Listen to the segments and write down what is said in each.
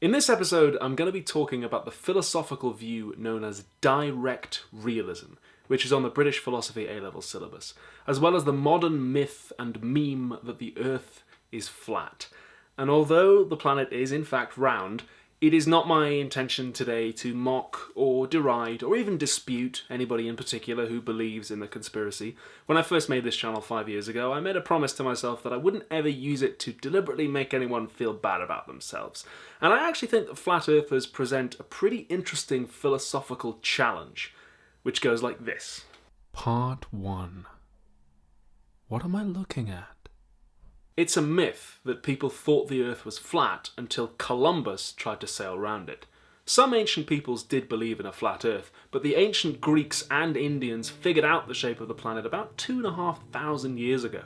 In this episode, I'm going to be talking about the philosophical view known as Direct Realism, which is on the British Philosophy A-level syllabus, as well as the modern myth and meme that the Earth is flat. And although the planet is in fact round, it is not my intention today to mock or deride or even dispute anybody in particular who believes in the conspiracy. When I first made this channel 5 years ago, I made a promise to myself that I wouldn't ever use it to deliberately make anyone feel bad about themselves. And I actually think that flat earthers present a pretty interesting philosophical challenge, which goes like this. Part 1. What am I looking at? It's a myth that people thought the Earth was flat until Columbus tried to sail round it. Some ancient peoples did believe in a flat Earth, but the ancient Greeks and Indians figured out the shape of the planet about 2,500 years ago,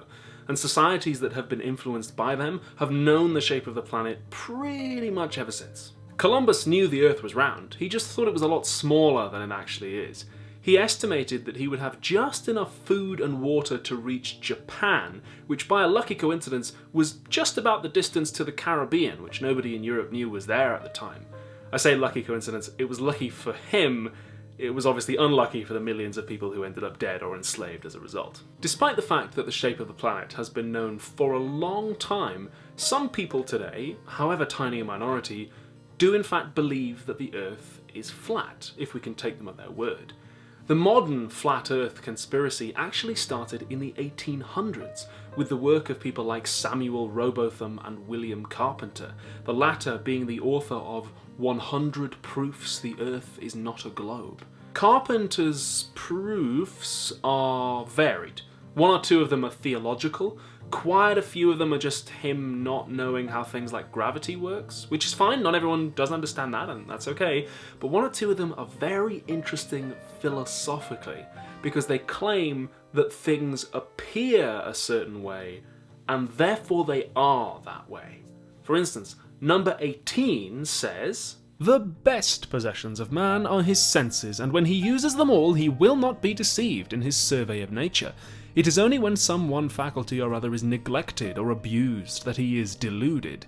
and societies that have been influenced by them have known the shape of the planet pretty much ever since. Columbus knew the Earth was round, he just thought it was a lot smaller than it actually is. He estimated that he would have just enough food and water to reach Japan, which by a lucky coincidence was just about the distance to the Caribbean, which nobody in Europe knew was there at the time. I say lucky coincidence, it was lucky for him, it was obviously unlucky for the millions of people who ended up dead or enslaved as a result. Despite the fact that the shape of the planet has been known for a long time, some people today, however tiny a minority, do in fact believe that the Earth is flat, if we can take them at their word. The modern flat Earth conspiracy actually started in the 1800s with the work of people like Samuel Rowbotham and William Carpenter, the latter being the author of 100 Proofs the Earth is Not a Globe. Carpenter's proofs are varied. One or two of them are theological, quite a few of them are just him not knowing how things like gravity works, which is fine, not everyone does understand that, and that's okay, but one or two of them are very interesting philosophically, because they claim that things appear a certain way, and therefore they are that way. For instance, number 18 says, "The best possessions of man are his senses, and when he uses them all, he will not be deceived in his survey of nature. It is only when some one faculty or other is neglected or abused that he is deluded.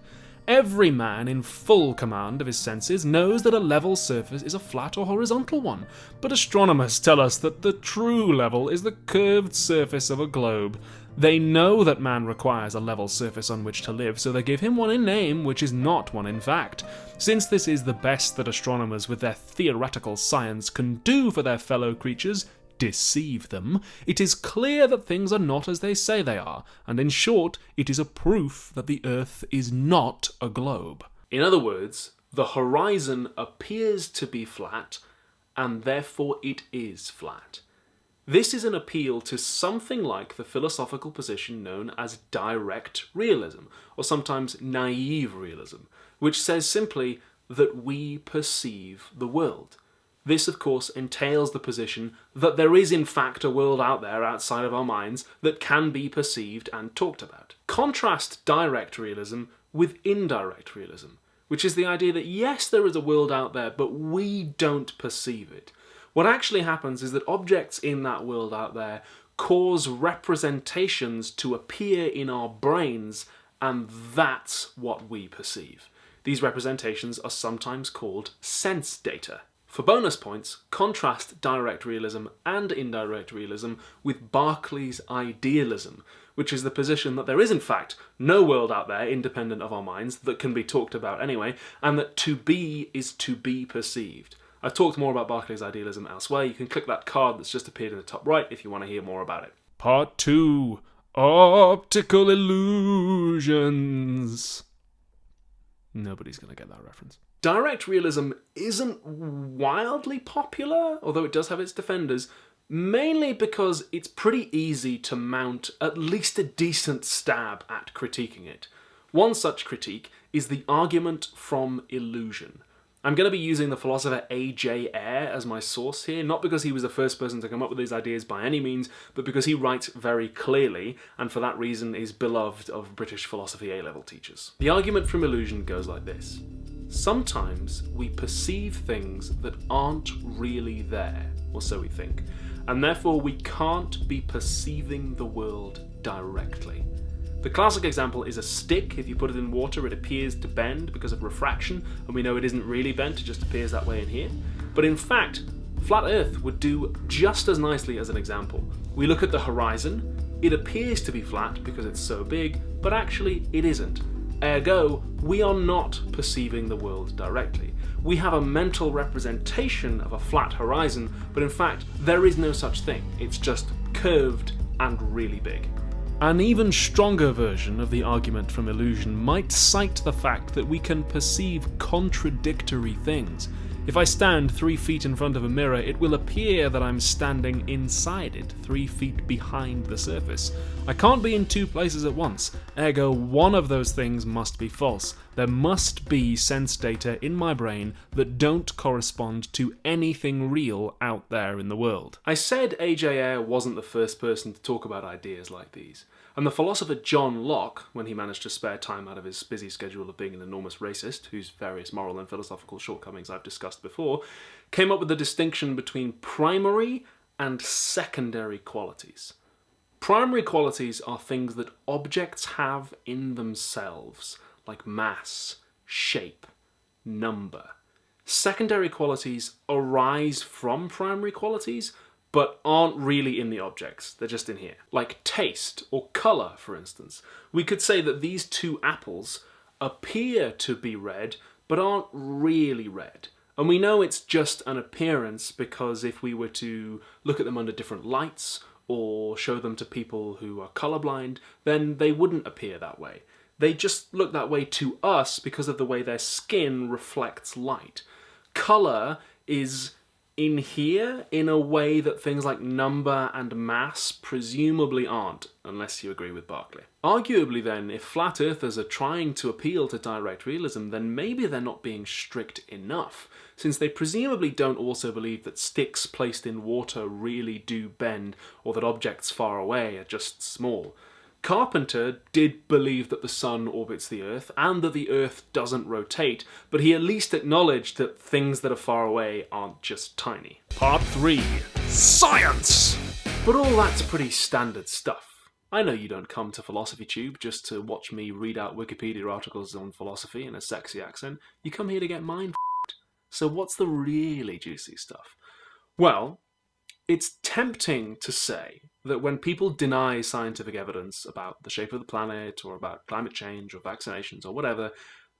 Every man in full command of his senses knows that a level surface is a flat or horizontal one, but astronomers tell us that the true level is the curved surface of a globe. They know that man requires a level surface on which to live, so they give him one in name, which is not one in fact. Since this is the best that astronomers with their theoretical science can do for their fellow creatures, deceive them, it is clear that things are not as they say they are, and in short, it is a proof that the Earth is not a globe." In other words, the horizon appears to be flat, and therefore it is flat. This is an appeal to something like the philosophical position known as direct realism, or sometimes naive realism, which says simply that we perceive the world. This, of course, entails the position that there is in fact a world out there outside of our minds that can be perceived and talked about. Contrast direct realism with indirect realism, which is the idea that yes, there is a world out there, but we don't perceive it. What actually happens is that objects in that world out there cause representations to appear in our brains, and that's what we perceive. These representations are sometimes called sense data. For bonus points, contrast direct realism and indirect realism with Berkeley's idealism, which is the position that there is in fact no world out there independent of our minds that can be talked about anyway, and that to be is to be perceived. I've talked more about Berkeley's idealism elsewhere. You can click that card that's just appeared in the top right if you want to hear more about it. Part 2. Optical illusions. Nobody's going to get that reference. Direct realism isn't wildly popular, although it does have its defenders, mainly because it's pretty easy to mount at least a decent stab at critiquing it. One such critique is the argument from illusion. I'm going to be using the philosopher Ayer as my source here, not because he was the first person to come up with these ideas by any means, but because he writes very clearly, and for that reason is beloved of British philosophy A-level teachers. The argument from illusion goes like this. Sometimes we perceive things that aren't really there, or so we think, and therefore we can't be perceiving the world directly. The classic example is a stick. If you put it in water, it appears to bend because of refraction, and we know it isn't really bent, it just appears that way in here. But in fact, flat Earth would do just as nicely as an example. We look at the horizon, it appears to be flat because it's so big, but actually it isn't. Ergo, we are not perceiving the world directly. We have a mental representation of a flat horizon, but in fact, there is no such thing. It's just curved and really big. An even stronger version of the argument from illusion might cite the fact that we can perceive contradictory things. If I stand 3 feet in front of a mirror, it will appear that I'm standing inside it, 3 feet behind the surface. I can't be in 2 places at once, ergo one of those things must be false. There must be sense data in my brain that don't correspond to anything real out there in the world. I said Ayer wasn't the first person to talk about ideas like these. And the philosopher John Locke, when he managed to spare time out of his busy schedule of being an enormous racist, whose various moral and philosophical shortcomings I've discussed before, came up with the distinction between primary and secondary qualities. Primary qualities are things that objects have in themselves, like mass, shape, number. Secondary qualities arise from primary qualities, but aren't really in the objects, they're just in here. Like taste or colour, for instance. We could say that these 2 apples appear to be red, but aren't really red. And we know it's just an appearance because if we were to look at them under different lights or show them to people who are colourblind, then they wouldn't appear that way. They just look that way to us because of the way their skin reflects light. Colour is in here in a way that things like number and mass presumably aren't, unless you agree with Berkeley. Arguably then, if flat earthers are trying to appeal to direct realism, then maybe they're not being strict enough, since they presumably don't also believe that sticks placed in water really do bend, or that objects far away are just small. Carpenter did believe that the sun orbits the Earth and that the Earth doesn't rotate, but he at least acknowledged that things that are far away aren't just tiny. Part 3. Science! But all that's pretty standard stuff. I know you don't come to Philosophy Tube just to watch me read out Wikipedia articles on philosophy in a sexy accent. You come here to get mind f***ed. So what's the really juicy stuff? Well, it's tempting to say that when people deny scientific evidence about the shape of the planet or about climate change or vaccinations or whatever,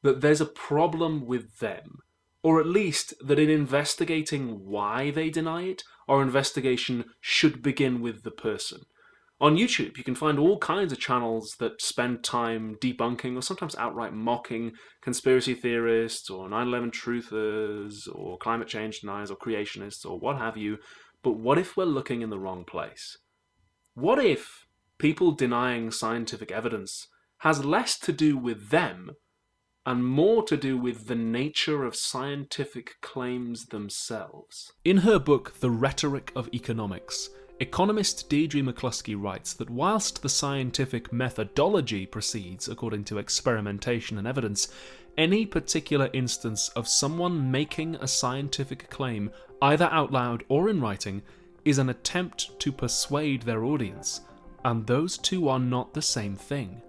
that there's a problem with them. Or at least that in investigating why they deny it, our investigation should begin with the person. On YouTube, you can find all kinds of channels that spend time debunking or sometimes outright mocking conspiracy theorists or 9/11 truthers or climate change deniers or creationists or what have you. But what if we're looking in the wrong place? What if people denying scientific evidence has less to do with them and more to do with the nature of scientific claims themselves? In her book, The Rhetoric of Economics, economist Deirdre McCluskey writes that whilst the scientific methodology proceeds according to experimentation and evidence, any particular instance of someone making a scientific claim, either out loud or in writing, is an attempt to persuade their audience, and those two are not the same thing.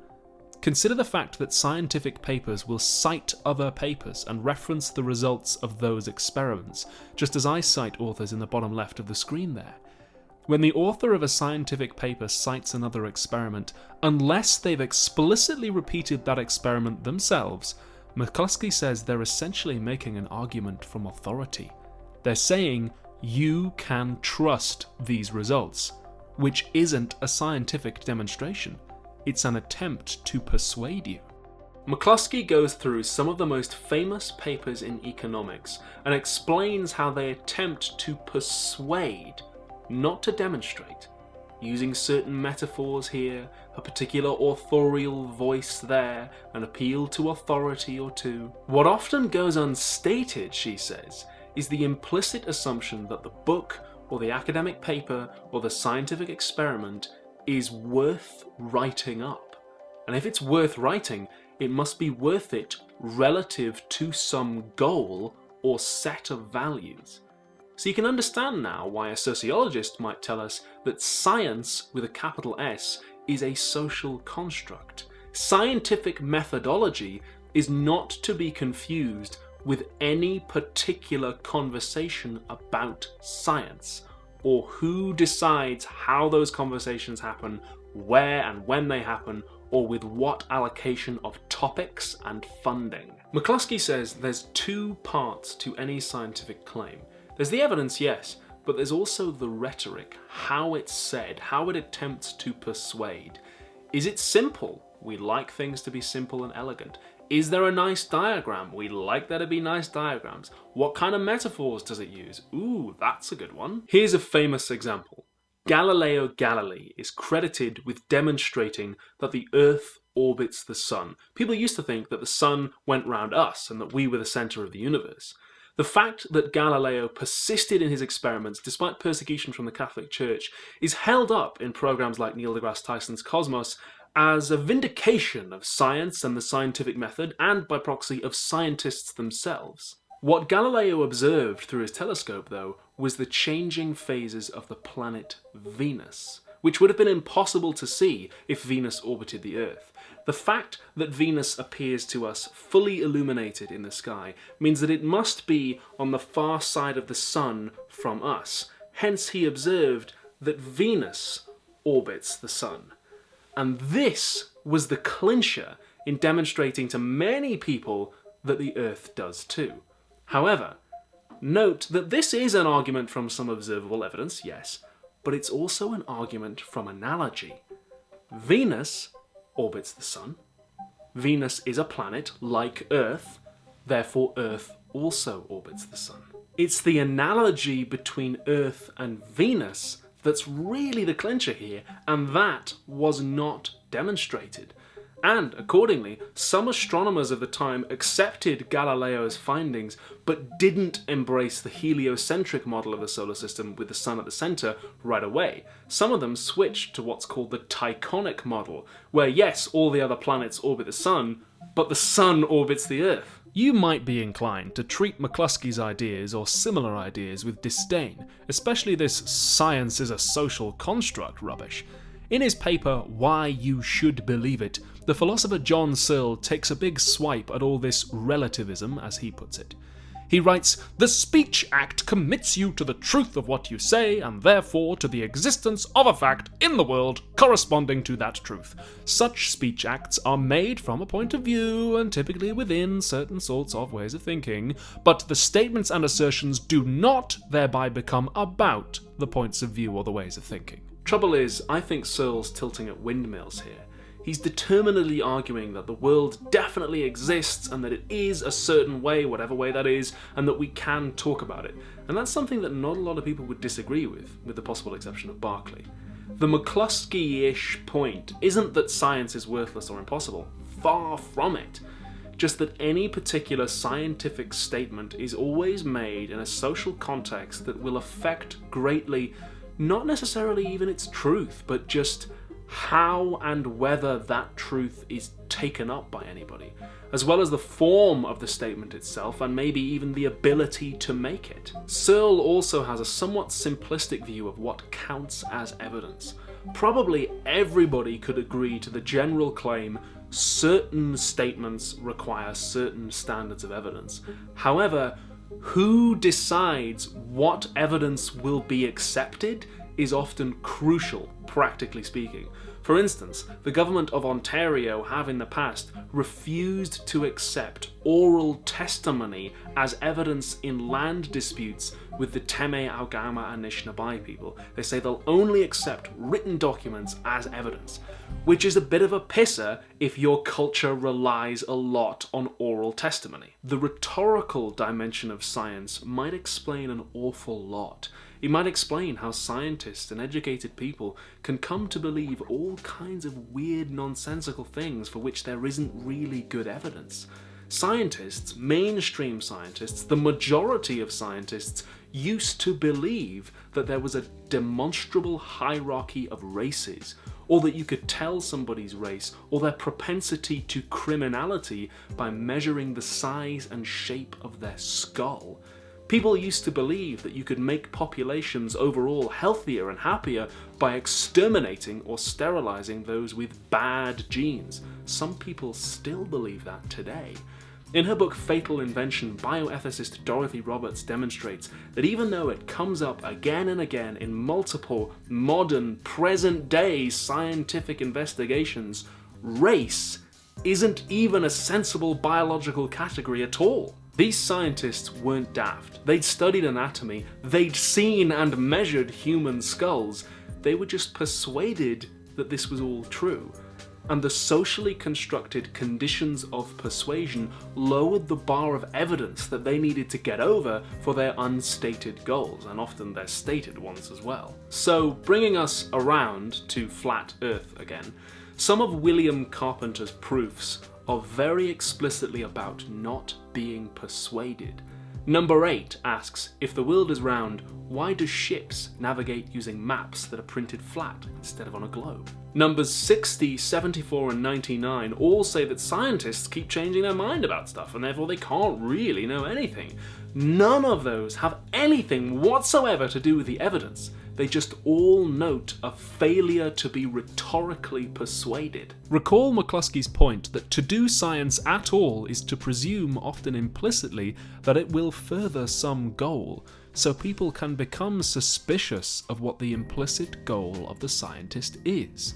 Consider the fact that scientific papers will cite other papers and reference the results of those experiments, just as I cite authors in the bottom left of the screen there. When the author of a scientific paper cites another experiment, unless they've explicitly repeated that experiment themselves, McCluskey says they're essentially making an argument from authority. They're saying, you can trust these results, which isn't a scientific demonstration. It's an attempt to persuade you. McCluskey goes through some of the most famous papers in economics and explains how they attempt to persuade, not to demonstrate, using certain metaphors here, a particular authorial voice there, an appeal to authority or two. What often goes unstated, she says, is the implicit assumption that the book or the academic paper or the scientific experiment is worth writing up. And if it's worth writing, it must be worth it relative to some goal or set of values. So you can understand now why a sociologist might tell us that science with a capital S is a social construct. Scientific methodology is not to be confused with any particular conversation about science, or who decides how those conversations happen, where and when they happen, or with what allocation of topics and funding. McCluskey says there's two parts to any scientific claim. There's the evidence, yes, but there's also the rhetoric, how it's said, how it attempts to persuade. Is it simple? We like things to be simple and elegant. Is there a nice diagram? We like there to be nice diagrams. What kind of metaphors does it use? Ooh, that's a good one. Here's a famous example. Galileo Galilei is credited with demonstrating that the Earth orbits the Sun. People used to think that the Sun went round us and that we were the centre of the universe. The fact that Galileo persisted in his experiments despite persecution from the Catholic Church is held up in programs like Neil deGrasse Tyson's Cosmos as a vindication of science and the scientific method, and by proxy of scientists themselves. What Galileo observed through his telescope, though, was the changing phases of the planet Venus, which would have been impossible to see if Venus orbited the Earth. The fact that Venus appears to us fully illuminated in the sky means that it must be on the far side of the Sun from us. Hence he observed that Venus orbits the Sun. And this was the clincher in demonstrating to many people that the Earth does too. However, note that this is an argument from some observable evidence, yes, but it's also an argument from analogy. Venus orbits the Sun. Venus is a planet like Earth, therefore Earth also orbits the Sun. It's the analogy between Earth and Venus that's really the clincher here, and that was not demonstrated. And accordingly, some astronomers of the time accepted Galileo's findings, but didn't embrace the heliocentric model of the solar system with the Sun at the centre right away. Some of them switched to what's called the Tychonic model, where yes, all the other planets orbit the Sun, but the Sun orbits the Earth. You might be inclined to treat McCluskey's ideas or similar ideas with disdain, especially this science is a social construct rubbish. In his paper, Why You Should Believe It, the philosopher John Searle takes a big swipe at all this relativism, as he puts it. He writes, "The speech act commits you to the truth of what you say, and therefore to the existence of a fact in the world corresponding to that truth. Such speech acts are made from a point of view, and typically within certain sorts of ways of thinking, but the statements and assertions do not thereby become about the points of view or the ways of thinking." Trouble is, I think Searle's tilting at windmills here. He's determinedly arguing that the world definitely exists and that it is a certain way, whatever way that is, and that we can talk about it. And that's something that not a lot of people would disagree with the possible exception of Berkeley. The McCluskey-ish point isn't that science is worthless or impossible. Far from it. Just that any particular scientific statement is always made in a social context that will affect greatly, not necessarily even its truth, but just how and whether that truth is taken up by anybody, as well as the form of the statement itself and maybe even the ability to make it. Searle also has a somewhat simplistic view of what counts as evidence. Probably everybody could agree to the general claim certain statements require certain standards of evidence. However, who decides what evidence will be accepted is often crucial, practically speaking. For instance, the government of Ontario have in the past refused to accept oral testimony as evidence in land disputes with the Teme, Algama and Anishinaabe people. They say they'll only accept written documents as evidence, which is a bit of a pisser if your culture relies a lot on oral testimony. The rhetorical dimension of science might explain an awful lot. It might explain how scientists and educated people can come to believe all kinds of weird, nonsensical things for which there isn't really good evidence. Scientists, mainstream scientists, the majority of scientists used to believe that there was a demonstrable hierarchy of races, or that you could tell somebody's race or their propensity to criminality by measuring the size and shape of their skull. People used to believe that you could make populations overall healthier and happier by exterminating or sterilizing those with bad genes. Some people still believe that today. In her book Fatal Invention, bioethicist Dorothy Roberts demonstrates that even though it comes up again and again in multiple modern, present-day scientific investigations, race isn't even a sensible biological category at all. These scientists weren't daft. They'd studied anatomy, they'd seen and measured human skulls. They were just persuaded that this was all true. And the socially constructed conditions of persuasion lowered the bar of evidence that they needed to get over for their unstated goals, and often their stated ones as well. So, bringing us around to flat Earth again, some of William Carpenter's proofs are very explicitly about not being persuaded. Number 8 asks, if the world is round, why do ships navigate using maps that are printed flat instead of on a globe? Numbers 60, 74 and 99 all say that scientists keep changing their mind about stuff and therefore they can't really know anything. None of those have anything whatsoever to do with the evidence. They just all note a failure to be rhetorically persuaded. Recall McCluskey's point that to do science at all is to presume, often implicitly, that it will further some goal, so people can become suspicious of what the implicit goal of the scientist is.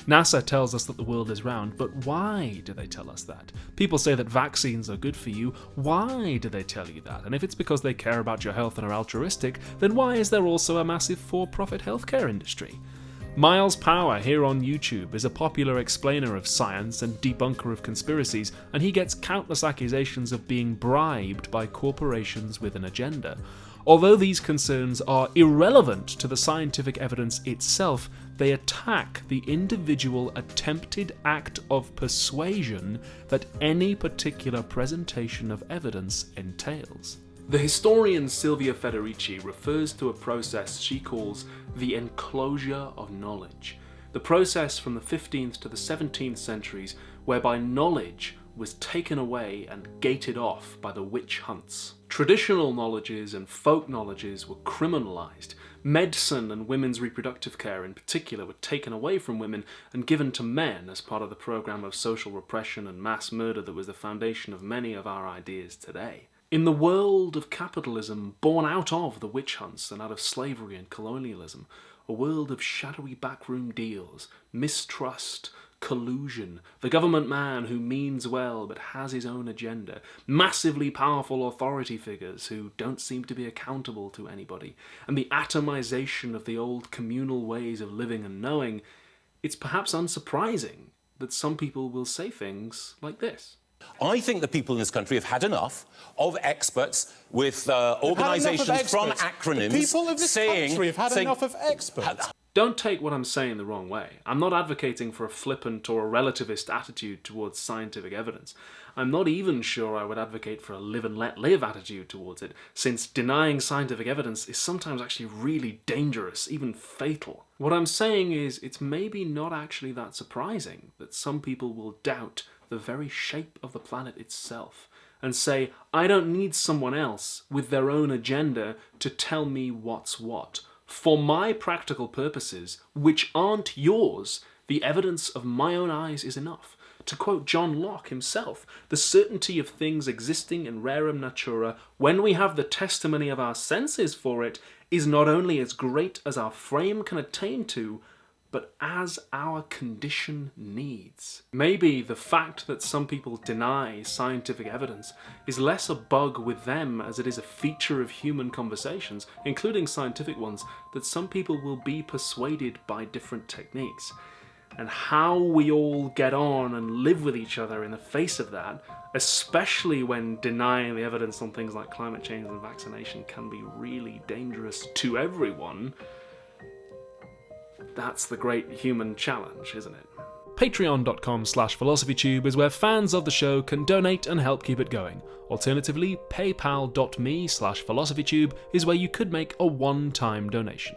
NASA tells us that the world is round, but why do they tell us that? People say that vaccines are good for you. Why do they tell you that? And if it's because they care about your health and are altruistic, then why is there also a massive for-profit healthcare industry? Miles Power here on YouTube is a popular explainer of science and debunker of conspiracies, and he gets countless accusations of being bribed by corporations with an agenda. Although these concerns are irrelevant to the scientific evidence itself, they attack the individual attempted act of persuasion that any particular presentation of evidence entails. The historian Silvia Federici refers to a process she calls the enclosure of knowledge, the process from the 15th to the 17th centuries whereby knowledge was taken away and gated off by the witch hunts. Traditional knowledges and folk knowledges were criminalised. Medicine and women's reproductive care in particular were taken away from women and given to men as part of the programme of social repression and mass murder that was the foundation of many of our ideas today. In the world of capitalism, born out of the witch hunts and out of slavery and colonialism, a world of shadowy backroom deals, mistrust, collusion, the government man who means well but has his own agenda, massively powerful authority figures who don't seem to be accountable to anybody, and the atomization of the old communal ways of living and knowing, it's perhaps unsurprising that some people will say things like this. I think the people in this country have had enough of experts with organisations from acronyms. The people of this country have had enough of experts. Don't take what I'm saying the wrong way. I'm not advocating for a flippant or a relativist attitude towards scientific evidence. I'm not even sure I would advocate for a live and let live attitude towards it, since denying scientific evidence is sometimes actually really dangerous, even fatal. What I'm saying is it's maybe not actually that surprising that some people will doubt the very shape of the planet itself and say, I don't need someone else with their own agenda to tell me what's what. For my practical purposes, which aren't yours, the evidence of my own eyes is enough. To quote John Locke himself, the certainty of things existing in rerum natura, when we have the testimony of our senses for it, is not only as great as our frame can attain to, but as our condition needs. Maybe the fact that some people deny scientific evidence is less a bug with them as it is a feature of human conversations, including scientific ones, that some people will be persuaded by different techniques. And how we all get on and live with each other in the face of that, especially when denying the evidence on things like climate change and vaccination can be really dangerous to everyone. That's the great human challenge, isn't it? Patreon.com/philosophytube is where fans of the show can donate and help keep it going. Alternatively, paypal.me/philosophytube is where you could make a one-time donation.